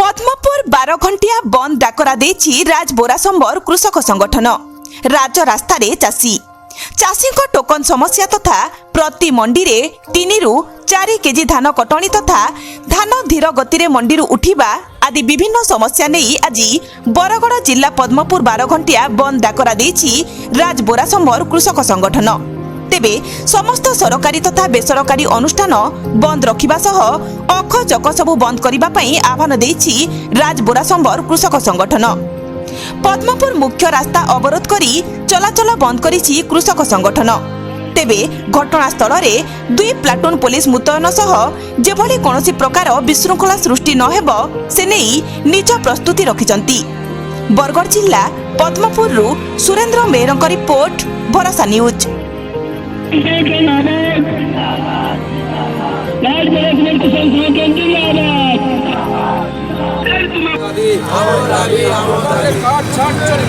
पद्मपुर 12 घंटिया बंद डाकरा देछि राजबोरासंबर कृषक संगठन। राजरास्ता रे चाषी चाषी टोकन समस्या तथा प्रति मंडी रे 3 रु 4 केजी धान कटणी तथा धान धीर गति रे मंडी रु उठिबा आदि विभिन्न समस्या नहीं आज बरगड़ जिला पद्मपुर 12 घंटिया बंद डाकरा देछि राजबोरासंबर कृषक संगठन। तेबे समस्त सरकारी तथा बेसरकारी अनुष्ठान बंद रखिबा सह अख चक सबु बंद करिबा पई आह्वान देछि राजबोरासंबर कृषक संगठन। पद्मपुर मुख्य रास्ता अवरोध करी चलाचल बंद करिछि कृषक संगठन। तेबे घटनास्थल रे 2 प्लाटून पुलिस मुतयन सह जेभली कोनोसी प्रकार विशृंखला सृष्टि न हेबो से नेई निज प्रस्तुति रखिचंती। बरगड़ जिला पद्मपुर रु सुरेंद्र मेहरଙ୍କ रिपोर्ट भरोसा न्यूज। काट छाट चली